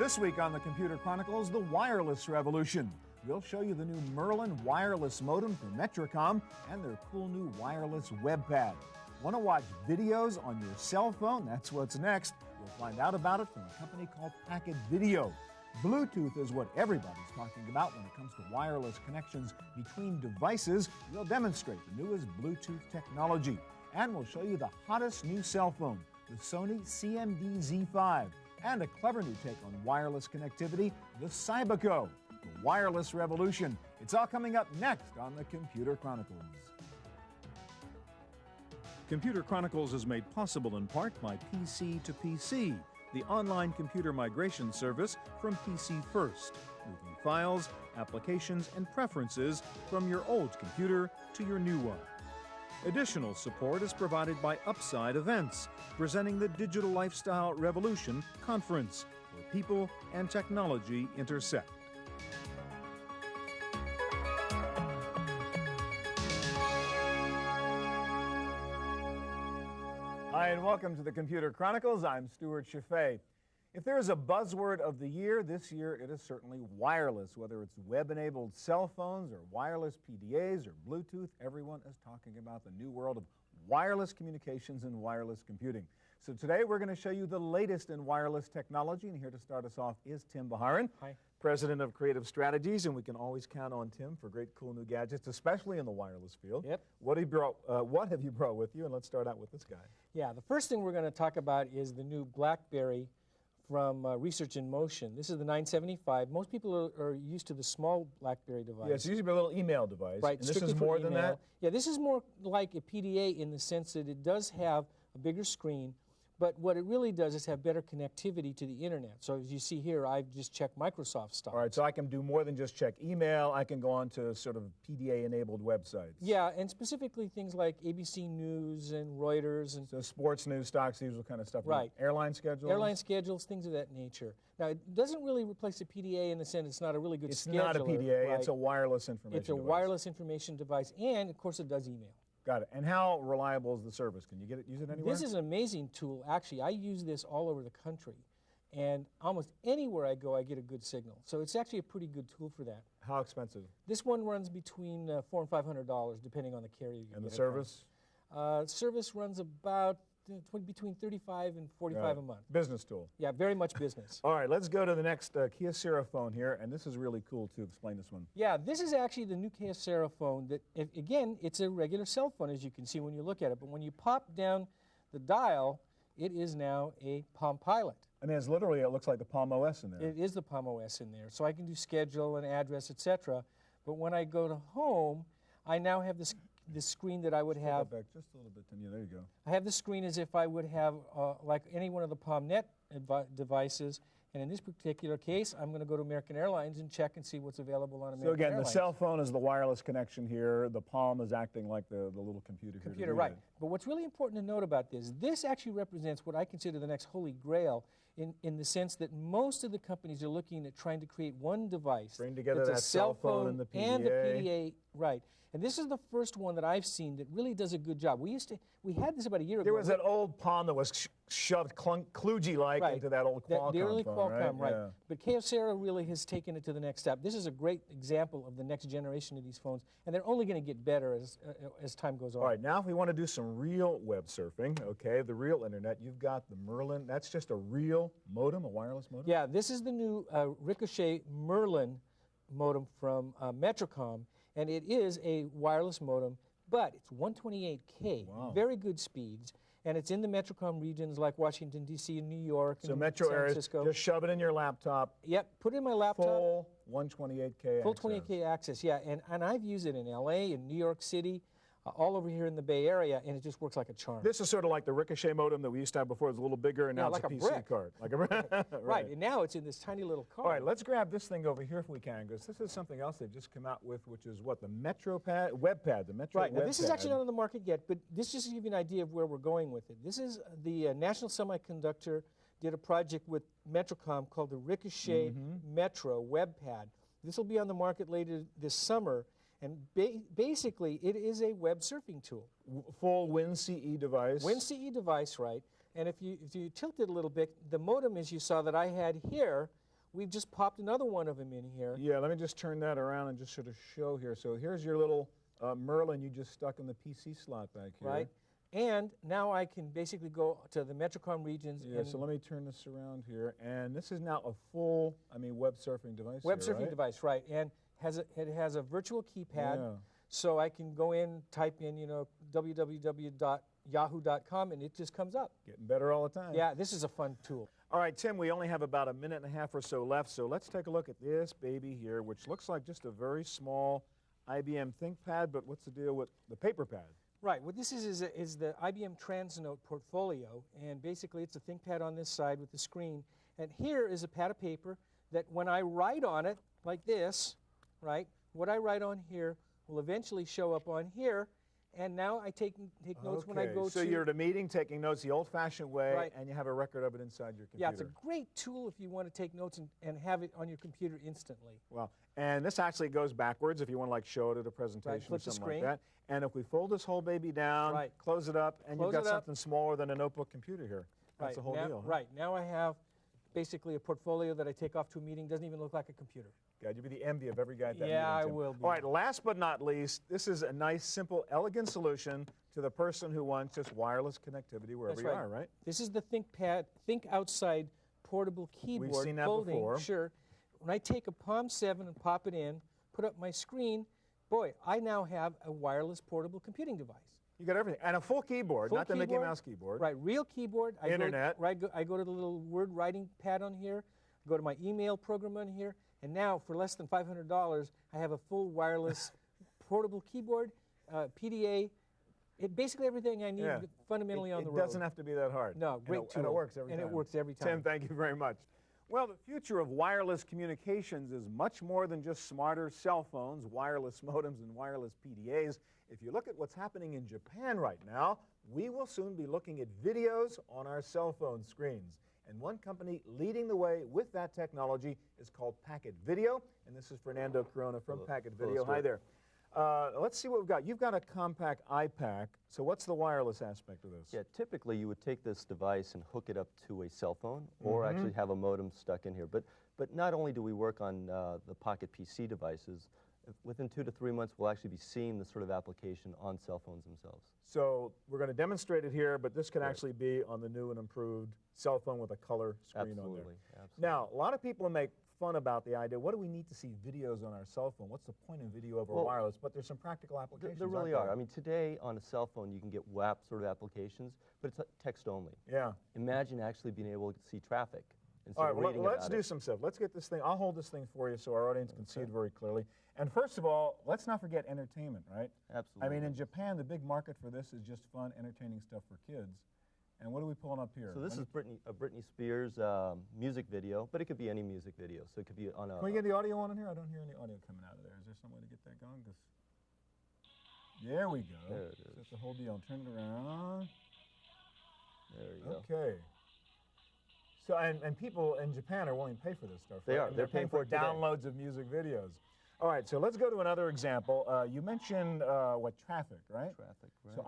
This week on the Computer Chronicles, the wireless revolution. We'll show you the new Merlin wireless modem from Metrocom and their cool new wireless webpad. Want to watch videos on your cell phone? That's what's next. You'll find out about it from a company called Packet Video. Bluetooth is what everybody's talking about when it comes to wireless connections between devices. We'll demonstrate the newest Bluetooth technology. And we'll show you the hottest new cell phone, the Sony CMD Z5. And a clever new take on wireless connectivity, the Cyberco, the wireless revolution. It's all coming up next on the Computer Chronicles. Computer Chronicles is made possible in part by PC to PC, the online computer migration service from PC First, moving files, applications, and preferences from your old computer to your new one. Additional support is provided by Upside Events, presenting the Digital Lifestyle Revolution Conference, where people and technology intersect. Hi, and welcome to the Computer Chronicles. I'm Stuart Chaffee. If there is a buzzword of the year, this year it is certainly wireless. Whether it's web-enabled cell phones or wireless PDAs or Bluetooth, everyone is talking about the new world of wireless communications and wireless computing. So today we're going to show you the latest in wireless technology, and here to start us off is Tim Baharin, Hi. President of Creative Strategies, and we can always count on Tim for great, cool new gadgets, especially in the wireless field. Yep. What have you brought with you? And let's start out with this guy. Yeah, the first thing we're going to talk about is the new BlackBerry from Research in Motion. This is the 975. Most people are used to the small BlackBerry device. Yeah, it's usually a little email device. Right, And this is more than that? Yeah, this is more like a PDA in the sense that it does have a bigger screen, but what it really does is have better connectivity to the internet. So as you see here, I've just checked Microsoft stuff. All right, so I can do more than just check email. I can go on to sort of PDA-enabled websites. Yeah, and specifically things like ABC News and Reuters. And so sports news, stocks, usual kind of stuff. Right. Airline schedules? Airline schedules, things of that nature. Now, it doesn't really replace a PDA in the sense it's not a really good scheduler. It's not a PDA, right? It's a wireless information It's a device. wireless information device, and of course it does email. Got it. And how reliable is the service? Can you use it anywhere? This is an amazing tool. Actually, I use this all over the country, and almost anywhere I go, I get a good signal. So it's actually a pretty good tool for that. How expensive? This one runs between $400 and $500, depending on the carrier. And the service? Service runs about between $35 and $45 a month. Business tool. Yeah, very much business. All right, let's go to the next Kyocera phone here, and this is really cool too. Explain this one. Yeah, this is actually the new Kyocera phone that, again, it's a regular cell phone, as you can see when you look at it, but when you pop down the dial, it is now a Palm Pilot. I mean, it looks like the Palm OS in there. It is the Palm OS in there, so I can do schedule and address, etc. But when I go to home, I now have this screen that I would have. Back just a little bit, Tim. Yeah, there you go. I have the screen as if I would have like any one of the PalmNet devices, and in this particular case, I'm going to go to American Airlines and check and see what's available on American Airlines. So again, the cell phone is the wireless connection here. The Palm is acting like the little computer here. Right. But what's really important to note about this actually represents what I consider the next holy grail in the sense that most of the companies are looking at trying to create one device. Bring together that's that cell phone and the PDA. And the PDA, right. And this is the first one that I've seen that really does a good job. We had this about a year ago. There was that old Palm that was shoved kludgy-like into that old Qualcomm the early phone, Qualcomm, right? Yeah. But Kyocera really has taken it to the next step. This is a great example of the next generation of these phones, and they're only going to get better as time goes on. All right, now if we want to do some real web surfing, okay, the real internet, you've got the Merlin. That's just a real modem, a wireless modem? Yeah, this is the new Ricochet Merlin modem from Metrocom, and it is a wireless modem, but it's 128K, very good speeds, and it's in the Metrocom regions like Washington, D.C. and New York and metro San Francisco. areas, just shove it in your laptop. Yep, put it in my laptop. Full 128K Full 28K access, yeah, and I've used it in L.A., in New York City, all over here in the Bay Area, and it just works like a charm. This is sort of like the Ricochet modem that we used to have before. It was a little bigger, and now like it's a a PC brick. card. Like a right, and now it's in this tiny little card. All right, let's grab this thing over here if we can, because this is something else they've just come out with, which is what, the MetroPad, WebPad, the Metro Right, now this WebPad. is actually not on the market yet, but this just to give you an idea of where we're going with it. This is the National Semiconductor did a project with Metrocom called the Ricochet Metro WebPad. This will be on the market later this summer, and basically it is a web surfing tool. Full WinCE device. WinCE device, right. And if you tilt it a little bit, the modem, as you saw that I had here, we've just popped another one of them in here. Yeah, let me just turn that around and just sort of show here. So here's your little Merlin you just stuck in the PC slot back here. Right. And now I can basically go to the Metrocom regions. Yeah, so let me turn this around here. And this is now a full, web surfing device. Web here, surfing right? device, right. And it has a virtual keypad. Yeah. So I can go in, type in, www.yahoo.com, and it just comes up. Getting better all the time. Yeah, this is a fun tool. All right, Tim, we only have about a minute and a half or so left, so let's take a look at this baby here, which looks like just a very small IBM ThinkPad, but what's the deal with the paper pad? Right, what this is the IBM Transnote portfolio, and basically it's a ThinkPad on this side with the screen. And here is a pad of paper that when I write on it, like this, right, what I write on here will eventually show up on here, and now I take notes when I go so you're at a meeting taking notes the old-fashioned way, Right. and you have a record of it inside your computer. Yeah, it's a great tool if you want to take notes and have it on your computer instantly. Well, and this actually goes backwards if you want to show it at a presentation flip or the something screen. like that. And if we fold this whole baby down, Right. close it up, and Close you've got it up. something smaller than a notebook computer here. That's Right, the whole now, deal. Huh? Right, now I have basically a portfolio that I take off to a meeting, doesn't even look like a computer. God, you'll be the envy of every guy at that Yeah, I meeting, Tim. will be. All right, last but not least, this is a nice, simple, elegant solution to the person who wants just wireless connectivity wherever That's you right. are, right? This is the ThinkPad, Think Outside portable keyboard. seen that folding, before. Sure. When I take a Palm 7 and pop it in, put up my screen, boy, I now have a wireless portable computing device. You got everything. And a full keyboard, Full not the Mickey keyboard. Mouse keyboard. Right, real keyboard. Internet. I go to the little word writing pad on here, go to my email program on here, and now for less than $500, I have a full wireless portable keyboard, PDA, basically everything I need fundamentally on the road. It doesn't have to be that hard. No, great and tool. it works every time. And it works every time. Tim, thank you very much. Well, the future of wireless communications is much more than just smarter cell phones, wireless modems, and wireless PDAs. If you look at what's happening in Japan right now, we will soon be looking at videos on our cell phone screens. And one company leading the way with that technology is called Packet Video. And this is Fernando Corona from Packet Video. Hi there. Let's see what we've got. You've got a compact iPack. So what's the wireless aspect of this? Yeah, typically you would take this device and hook it up to a cell phone or actually have a modem stuck in here. But not only do we work on the Pocket PC devices, within 2 to 3 months we'll actually be seeing this sort of application on cell phones themselves. So we're going to demonstrate it here, but this can actually be on the new and improved cell phone with a color screen on there. Absolutely. Now, a lot of people make fun about the idea, what do we need to see videos on our cell phone? What's the point of video over wireless? But there's some practical applications. There really aren't are. I mean, today on a cell phone you can get WAP sort of applications, but it's text only. Yeah. Imagine actually being able to see traffic instead All right, of well, reading let's about do it. some stuff. Let's get this thing. I'll hold this thing for you so our audience can see it very clearly. And first of all, let's not forget entertainment, right? Absolutely. I mean, in Japan, the big market for this is just fun, entertaining stuff for kids. And what are we pulling up here? So this is Britney Spears music video, but it could be any music video. So it could be on a... Can we get the audio on in here? I don't hear any audio coming out of there. Is there some way to get that going? 'Cause there we go. There it So is. that's the whole deal. Turn it around. There you go. Okay. So, and people in Japan are willing to pay for this stuff. They right? are. I mean, They're paying for it today. downloads of music videos. All right, so let's go to another example. You mentioned traffic, right? Traffic, right. So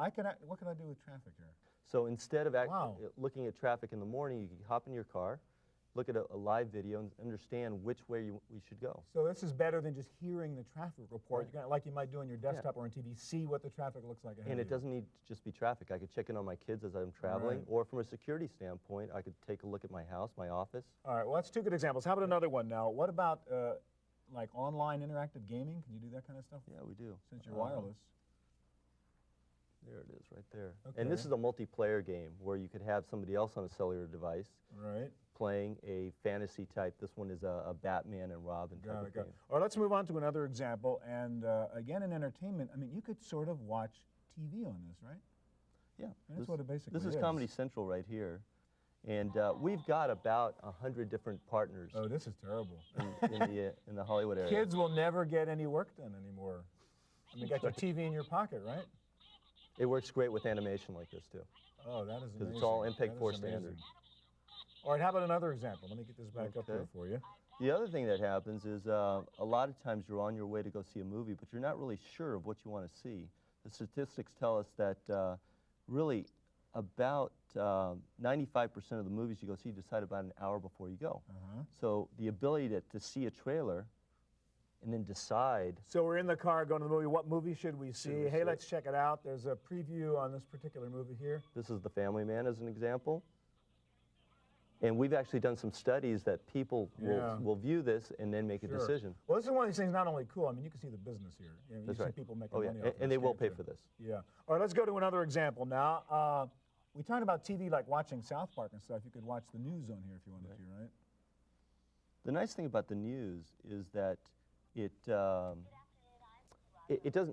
what can I do with traffic here? So instead of Wow. looking at traffic in the morning, you can hop in your car, look at a live video, and understand which way we should go. So this is better than just hearing the traffic report. You're gonna, like you might do on your desktop or on TV, see what the traffic looks like ahead And of it you. doesn't need to just be traffic. I could check in on my kids as I'm traveling, Right. or from a security standpoint, I could take a look at my house, my office. All right, well, that's two good examples. How about another one now? What about like online interactive gaming? Can you do that kind of stuff Yeah, we do. since you're wireless? There it is, right there. Okay. And this is a multiplayer game where you could have somebody else on a cellular device Right. playing a fantasy type. This one is a Batman and Robin type Got of it, got it. game. All right, let's move on to another example. And again, in entertainment, I mean, you could sort of watch TV on this, right? Yeah, That's what it basically This is is. Comedy Central right here. And we've got about 100 different partners Oh, this is terrible. in the Hollywood area. Kids will never get any work done anymore. I mean, you got your TV in your pocket, right? It works great with animation like this, too. Oh, that is amazing. Because it's all That MPEG is 4 amazing. standard. All right, how about another example? Let me get this back up Okay. here for you. The other thing that happens is a lot of times you're on your way to go see a movie, but you're not really sure of what you want to see. The statistics tell us that really about 95% of the movies you go see, you decide about an hour before you go. So the ability to see a trailer and then decide. So we're in the car going to the movie. What movie should we see? we Hey, see? let's check it out. There's a preview on this particular movie here. This is The Family Man as an example. And we've actually done some studies that people will view this and then make a decision. Well, this is one of these things not only cool, I mean, you can see the business here. You know, That's you see right. people making Oh, yeah. money off And this they will here, pay too. for this. Yeah. All right, let's go to another example now. We talked about TV like watching South Park and stuff. You could watch the news on here if you wanted to, right? The nice thing about the news is that it doesn't.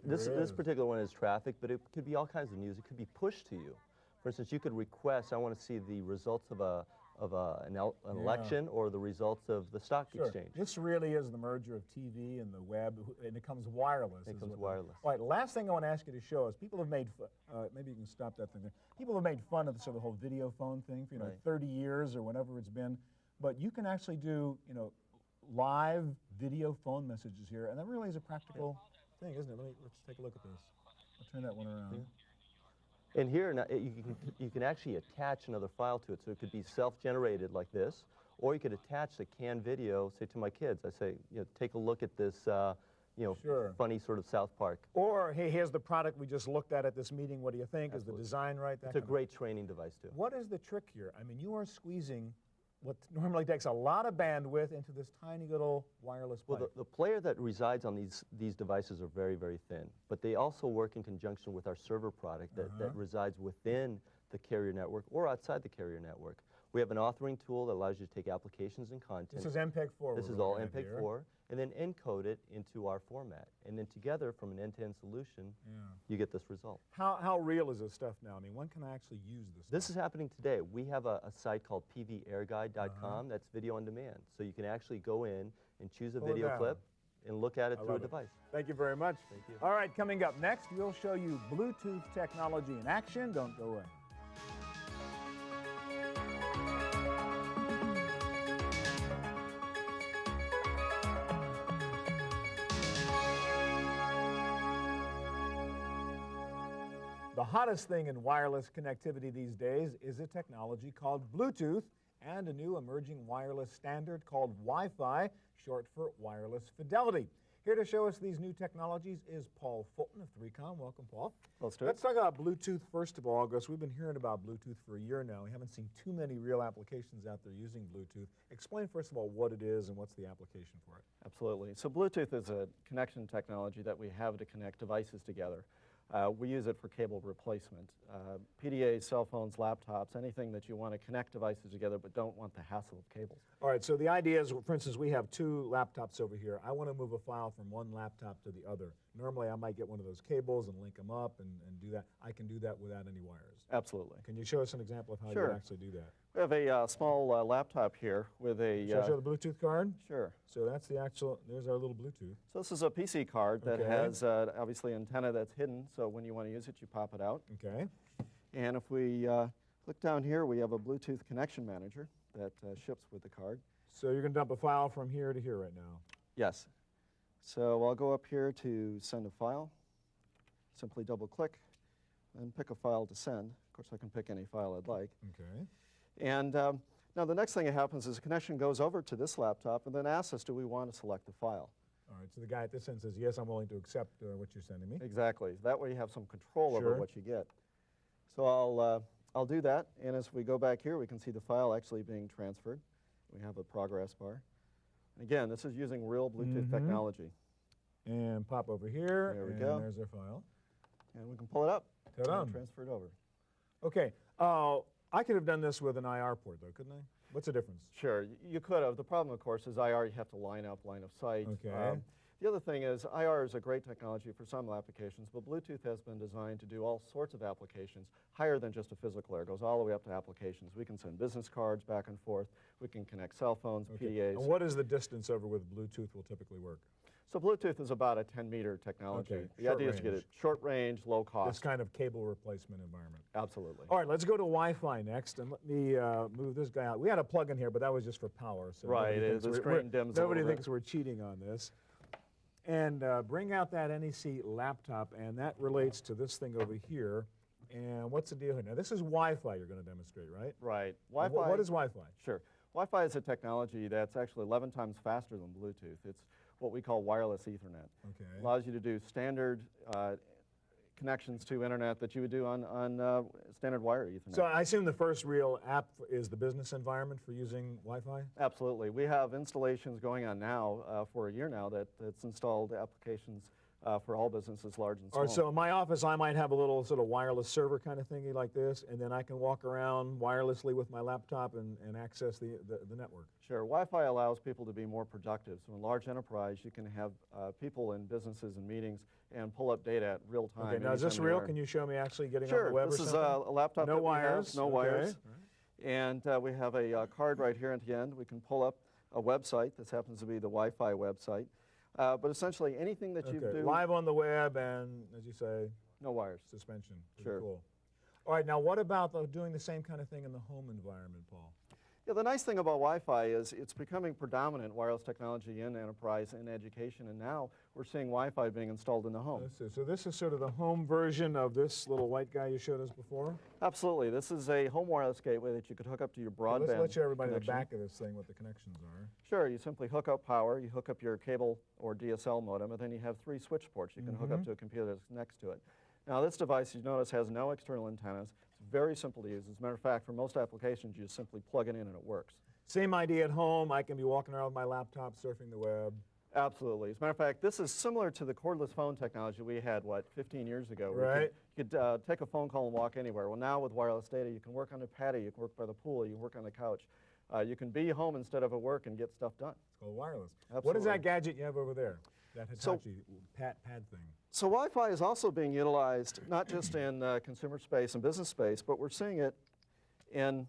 This particular one is traffic, but it could be all kinds of news. It could be pushed to you. For instance, you could request, I want to see the results of an election or the results of the stock exchange. This really is the merger of TV and the web, and it comes wireless. It comes wireless. All right, last thing I want to ask you to show us, people have made, maybe you can stop that thing there. People have made fun of the sort of whole video phone thing for, 30 years or whatever it's been, but you can actually do, live video phone messages here, and that really is a practical thing, isn't it? Let's take a look at this. I'll turn that one around. Yeah. And here, you can actually attach another file to it, so it could be self-generated like this, or you could attach the canned video, say, to my kids. I say, take a look at this, funny sort of South Park. Or, hey, here's the product we just looked at this meeting. What do you think? Absolutely. Is the design right? It's a great training device, too. What is the trick here? I mean, you are squeezing what normally takes a lot of bandwidth into this tiny little wireless pipe. Well, the player that resides on these devices are very, very thin, but they also work in conjunction with our server product that resides within the carrier network or outside the carrier network. We have an authoring tool that allows you to take applications and content. This is MPEG-4. This is all MPEG-4, and then encode it into our format. And then together, from an end-to-end solution, you get this result. How real is this stuff now? I mean, when can I actually use this This stuff? is happening today. We have a site called pvairguide.com that's video on demand. So you can actually go in and choose a video clip and look at it through a device. Thank you very much. Thank you. All right, coming up next, we'll show you Bluetooth technology in action. Don't go away. The hottest thing in wireless connectivity these days is a technology called Bluetooth and a new emerging wireless standard called Wi-Fi, short for wireless fidelity. Here to show us these new technologies is Paul Fulton of 3Com. Welcome, Paul. Let's do it. Let's talk about Bluetooth first of all, because we've been hearing about Bluetooth for a year now. We haven't seen too many real applications out there using Bluetooth. Explain first of all what it is and what's the application for it. Absolutely. So Bluetooth is a connection technology that we have to connect devices together. We use it for cable replacement. PDAs, cell phones, laptops, anything that you want to connect devices together but don't want the hassle of cables. All right, so the idea is, for instance, we have two laptops over here. I want to move a file from one laptop to the other. Normally, I might get one of those cables and link them up and do that. I can do that without any wires. Absolutely. Can you show us an example of how Sure. you actually do that? We have a small laptop here with a... Shall I show the Bluetooth card? Sure. So that's the actual, there's our little Bluetooth. So this is a PC card that Okay. has obviously antenna that's hidden, so when you want to use it, you pop it out. Okay. And if we look down here, we have a Bluetooth connection manager that ships with the card. So you're going to dump a file from here to here right now. Yes. So I'll go up here to send a file. Simply double click and pick a file to send. Of course, I can pick any file I'd like. Okay. And now the next thing that happens is the connection goes over to this laptop and then asks us, do we want to select the file? All right, so the guy at this end says, yes, I'm willing to accept what you're sending me. Exactly. That way you have some control Sure. over what you get. So I'll do that, and as we go back here, we can see the file actually being transferred. We have a progress bar. And again, this is using real Bluetooth technology. And pop over here. There we and go. There's our file. And we can pull it up Ta-da. and transfer it over. Okay. I could have done this with an IR port, though, couldn't I? What's the difference? Sure, you could have. The problem, of course, is IR, you have to line up, line of sight. Okay. The other thing is IR is a great technology for some applications, but Bluetooth has been designed to do all sorts of applications higher than just a physical layer. It goes all the way up to applications. We can send business cards back and forth. We can connect cell phones, PDAs. And what is the distance over with Bluetooth will typically work? So Bluetooth is about a 10-meter technology. Okay, The short idea is to get range. it short range, low cost. This kind of cable replacement environment. Absolutely. All right, let's go to Wi-Fi next, and let me move this guy out. We had a plug in here, but that was just for power. So Right, nobody thinks the we're- screen dims a Nobody little bit. thinks we're cheating on this. And bring out that NEC laptop, and that relates to this thing over here. And what's the deal here? Now, this is Wi-Fi you're going to demonstrate, right? Right. What is Wi-Fi? Sure. Wi-Fi is a technology that's actually 11 times faster than Bluetooth. It's what we call wireless Ethernet. Okay. Allows you to do standard connections to internet that you would do on standard wire Ethernet. So I assume the first real app is the business environment for using Wi-Fi? Absolutely. We have installations going on now for a year now that's installed applications for all businesses, large and small. Or so in my office, I might have a little sort of wireless server kind of thingy like this, and then I can walk around wirelessly with my laptop and access the network. Sure. Wi-Fi allows people to be more productive. So in large enterprise, you can have people in businesses and meetings and pull up data at real time. Okay, now is this anytime real? they are. Can you show me actually getting Sure. on the web This or is something? a laptop No that wires. we have, no Okay. wires. And we have a card right here at the end. We can pull up a website. This happens to be the Wi-Fi website. But essentially, anything that you do... Live on the web and, as you say, no wires. suspension. Pretty Sure. Cool. All right, now what about doing the same kind of thing in the home environment, Paul? Yeah, the nice thing about Wi-Fi is it's becoming predominant wireless technology in enterprise and education, and now we're seeing Wi-Fi being installed in the home. Let's see. So this is sort of the home version of this little white guy you showed us before? Absolutely. This is a home wireless gateway that you could hook up to your broadband Let's show everybody connection. the back of this thing, what the connections are. Sure. You simply hook up power, you hook up your cable or DSL modem, and then you have 3 switch ports you can hook up to a computer that's next to it. Now this device, you notice, has no external antennas. It's very simple to use. As a matter of fact, for most applications, you just simply plug it in and it works. Same idea at home. I can be walking around with my laptop, surfing the web. Absolutely. As a matter of fact, this is similar to the cordless phone technology we had, 15 years ago? Right. You could take a phone call and walk anywhere. Well, now with wireless data, you can work on a patio, you can work by the pool, you can work on the couch. You can be home instead of at work and get stuff done. It's called wireless. Absolutely. What is that gadget you have over there? That Hitachi pad thing. So Wi-Fi is also being utilized not just in consumer space and business space, but we're seeing it in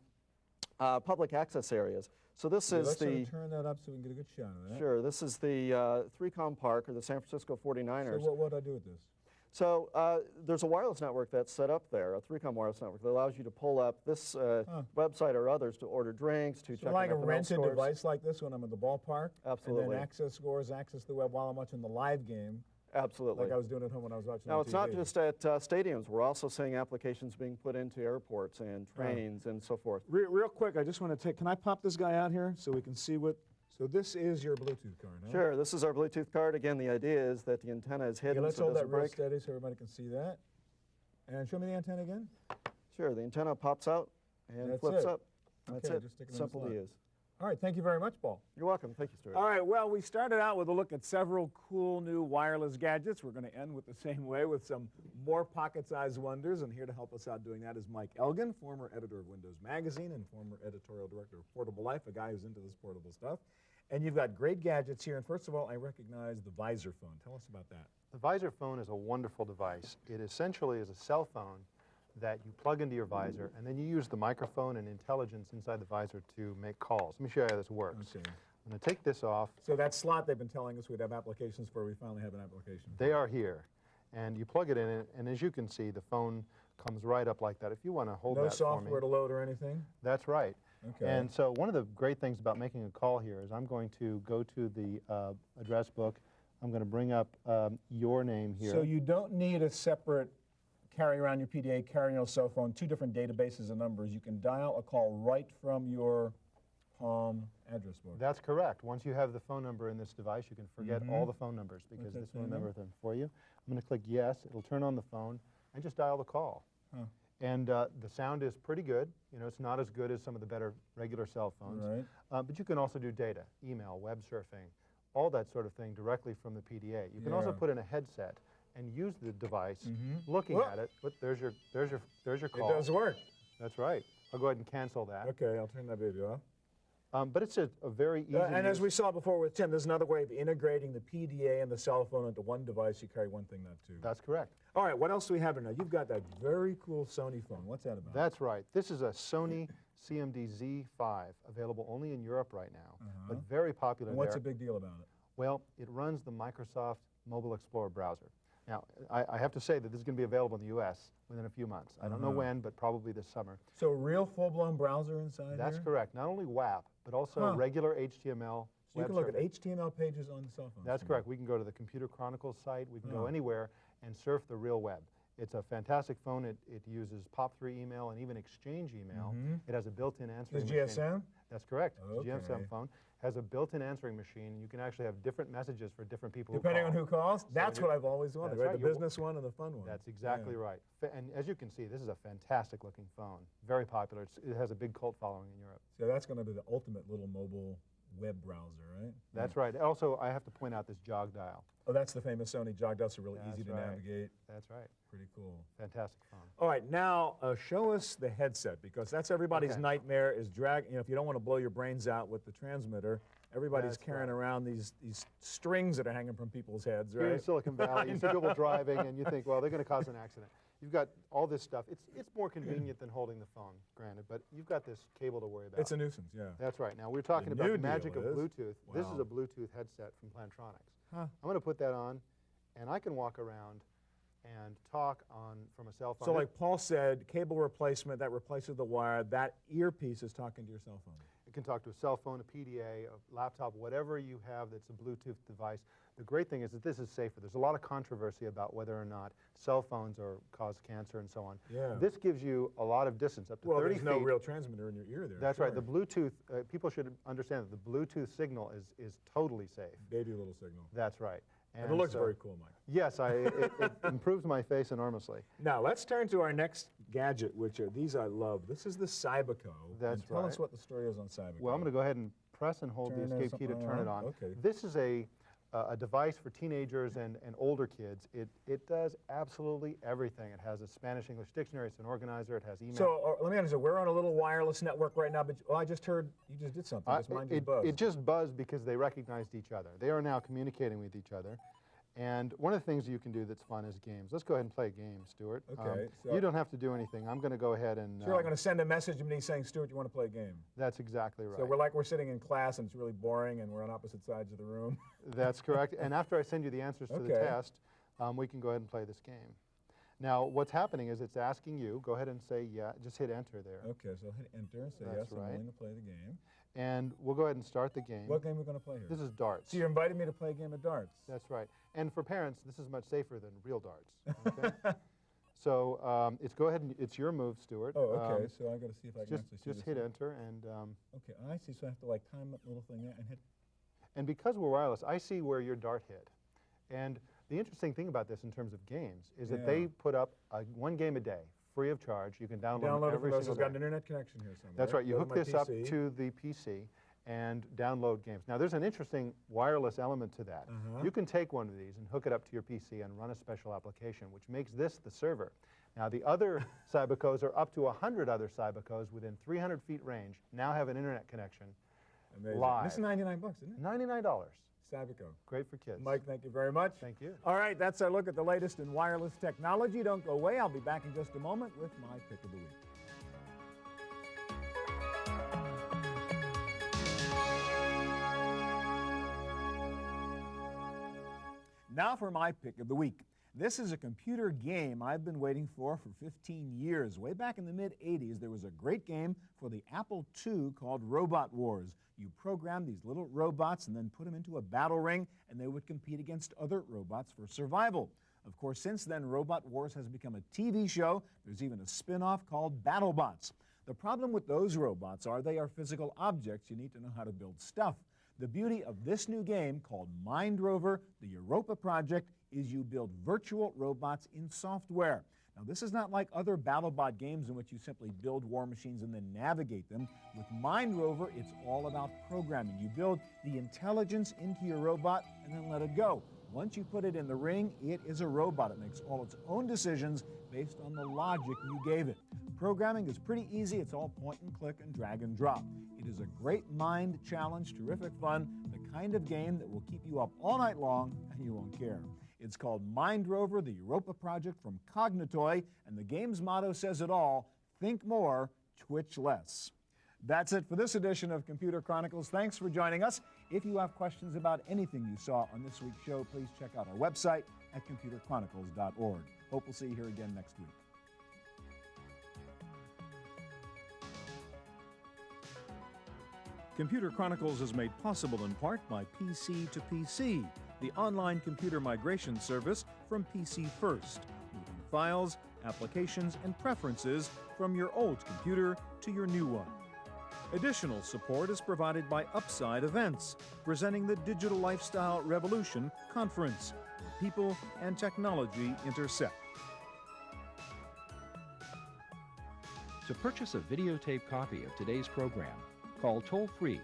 public access areas. So this is let's the... turn that up so we can get a good shot of that. Sure. This is the 3Com Park, or the San Francisco 49ers. So what do I do with this? So there's a wireless network that's set up there, a 3Com wireless network that allows you to pull up this website or others to order drinks, to check So like a FML rented scores. device like this when I'm at the ballpark? Absolutely. And then access scores, access the web while I'm watching the live game. Absolutely. Like I was doing at home when I was watching Now, on it's TV. not just at stadiums. We're also seeing applications being put into airports and trains and so forth. Real quick, I just want to take, can I pop this guy out here so we can see what, so this is your Bluetooth card, huh? Sure, this is our Bluetooth card. Again, the idea is that the antenna is hidden Okay, let's so it hold that doesn't real break. steady so everybody can see that. And show me the antenna again. Sure, the antenna pops out and That's flips it. up. That's Okay, it. just stick it in the Simple to slot. use. All right, thank you very much, Paul. You're welcome. Thank you, Stuart. All right, well, we started out with a look at several cool new wireless gadgets. We're going to end with the same way with some more pocket-sized wonders. And here to help us out doing that is Mike Elgin, former editor of Windows Magazine and former editorial director of Portable Life, a guy who's into this portable stuff. And you've got great gadgets here. And first of all, I recognize the Visor phone. Tell us about that. The Visor phone is a wonderful device. It essentially is a cell phone that you plug into your visor, and then you use the microphone and intelligence inside the visor to make calls. Let me show you how this works. Okay. I'm going to take this off. So that slot they've been telling us we'd have applications for, we finally have an application. They are here. And you plug it in, and as you can see, the phone comes right up like that. If you want to hold No that for me. software to load or anything? That's right. Okay. And so one of the great things about making a call here is I'm going to go to the address book. I'm going to bring up your name here. So you don't need a separate carry around your PDA, carry your cell phone, 2 different databases of numbers. You can dial a call right from your Palm address book. That's correct. Once you have the phone number in this device, you can forget all the phone numbers because Okay, this so will now- remember them for you. I'm going to click yes. It'll turn on the phone and just dial the call. Huh. And the sound is pretty good. You know, it's not as good as some of the better regular cell phones. Right. But you can also do data, email, web surfing, all that sort of thing directly from the PDA. You can also Yeah. put in a headset and use the device, looking Whoop. at it. But there's your call. It does work. That's right. I'll go ahead and cancel that. Okay, I'll turn that baby off. But it's a very easy. And as we saw before with Tim, there's another way of integrating the PDA and the cell phone into one device. You carry one thing, not 2. That's correct. All right, what else do we have here now? You've got that very cool Sony phone. What's that about? That's right. This is a Sony CMD Z5, available only in Europe right now, but very popular And what's there. the big deal about it? Well, it runs the Microsoft Mobile Explorer browser. Now, I have to say that this is going to be available in the U.S. within a few months. I don't know when, but probably this summer. So a real full-blown browser inside That's here? correct. Not only WAP, but also regular HTML. So you web can look at surfing. HTML pages on the cell phone. That's correct. We can go to the Computer Chronicles site. We can go anywhere and surf the real web. It's a fantastic phone. It uses POP3 email and even Exchange email. It has a built-in answering Is machine. GSM? That's correct. Okay. GSM phone has a built-in answering machine. You can actually have different messages for different people Depending who on call. who calls? That's you- what I've always wanted, That's right? right. The You're- business one and the fun one. That's exactly Yeah. right. And as you can see, this is a fantastic looking phone. Very popular. It has a big cult following in Europe. So that's going to be the ultimate little mobile web browser, right? That's right. Also, I have to point out this jog dial. Oh, that's the famous Sony jog dial, so really That's easy to right. navigate. That's right. Pretty cool. Fantastic phone. All right, now show us the headset, because that's everybody's Okay. nightmare is dragging, if you don't want to blow your brains out with the transmitter, everybody's That's carrying right. around these strings that are hanging from people's heads, Here in right? Silicon Valley, you see people driving and you think, well, they're going to cause an accident. You've got all this stuff. It's more convenient than holding the phone, granted, but you've got this cable to worry about. It's a nuisance, yeah. That's right. Now, we're talking The about new the magic deal of is- Bluetooth. This is Wow. a Bluetooth headset from Plantronics. Huh. I'm going to put that on, and I can walk around and talk from a cell phone. So like Paul said, cable replacement, that replaces the wire, that earpiece is talking to your cell phone. It can talk to a cell phone, a PDA, a laptop, whatever you have that's a Bluetooth device. The great thing is that this is safer. There's a lot of controversy about whether or not cell phones cause cancer and so on. Yeah. This gives you a lot of distance, up to Well, 30 there's feet. no real transmitter in your ear there. That's right. sure. The Bluetooth, people should understand that the Bluetooth signal is totally safe. Baby little signal. That's right. And it looks so- very cool, Mike. Yes, it improves my face enormously. Now, let's turn to our next gadget, which are these I love. This is the Cyberco. That's and tell us right. what the story is on Cyberco. Well, I'm going to go ahead and press and hold Turn the this escape key to turn it on. Okay. This is a device for teenagers and older kids. It does absolutely everything. It has a Spanish-English dictionary. It's an organizer. It has email. So let me understand. We're on a little wireless network right now, but I just heard you just did something. Just mine just buzzed. It just buzzed because they recognized each other. They are now communicating with each other. And one of the things you can do that's fun is games. Let's go ahead and play a game, Stuart. Okay, so- you don't have to do anything. I'm going to go ahead and... So you're like going to send a message to me saying, Stuart, you want to play a game? That's exactly right. So we're sitting in class and it's really boring and we're on opposite sides of the room. That's correct. And after I send you the answers to the Okay. test, we can go ahead and play this game. Now, what's happening is it's asking you, go ahead and say, yeah, just hit enter there. Okay, so hit enter, say That's yes, I'm right. willing to play the game. And we'll go ahead and start the game. What game are we going to play here? This is darts. So you invited me to play a game of darts. That's right. And for parents, this is much safer than real darts. Okay? So it's go ahead and it's your move, Stuart. Oh, okay, so I got to see if I can actually see Just this. hit enter and Okay, I see, so I have to like time that little thing there and hit. and because we're wireless, I see where your dart hit. And the interesting thing about this in terms of games is that they Yeah. put up one game a day, free of charge. You can download, Download them it every from us. single It's got an day. internet connection here somewhere. That's right. You Go hook my this up PC. to the PC and download games. Now, there's an interesting wireless element to that. You can take one of these and hook it up to your PC and run a special application, which makes this the server. Now, the other Cybacos are up to 100 other Cybacos within 300 feet range now have an internet connection. Amazing. live. This is $99, isn't it? $99. Cyberco. Great for kids. Mike, thank you very much. Thank you. All right, that's our look at the latest in wireless technology. Don't go away. I'll be back in just a moment with my pick of the week. Now for my pick of the week. This is a computer game I've been waiting for 15 years. Way back in the mid-'80s, there was a great game for the Apple II called Robot Wars. You program these little robots and then put them into a battle ring, and they would compete against other robots for survival. Of course, since then, Robot Wars has become a TV show. There's even a spin-off called BattleBots. The problem with those robots are they are physical objects. You need to know how to build stuff. The beauty of this new game called Mind Rover, the Europa project, is you build virtual robots in software. Now, this is not like other BattleBot games in which you simply build war machines and then navigate them. With Mind Rover, it's all about programming. You build the intelligence into your robot and then let it go. Once you put it in the ring, it is a robot. It makes all its own decisions based on the logic you gave it. Programming is pretty easy. It's all point and click and drag and drop. It is a great mind challenge, terrific fun, the kind of game that will keep you up all night long and you won't care. It's called Mind Rover, the Europa project from Cognitoy, and the game's motto says it all: think more, twitch less. That's it for this edition of Computer Chronicles. Thanks for joining us. If you have questions about anything you saw on this week's show, please check out our website at computerchronicles.org. Hope we'll see you here again next week. Computer Chronicles is made possible in part by PC to PC, the online computer migration service from PC First. Moving files, applications, and preferences from your old computer to your new one. Additional support is provided by Upside Events, presenting the Digital Lifestyle Revolution Conference, where people and technology intersect. To purchase a videotape copy of today's program, call toll-free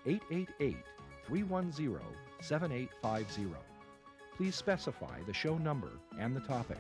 1-888-310-7850. Please specify the show number and the topic.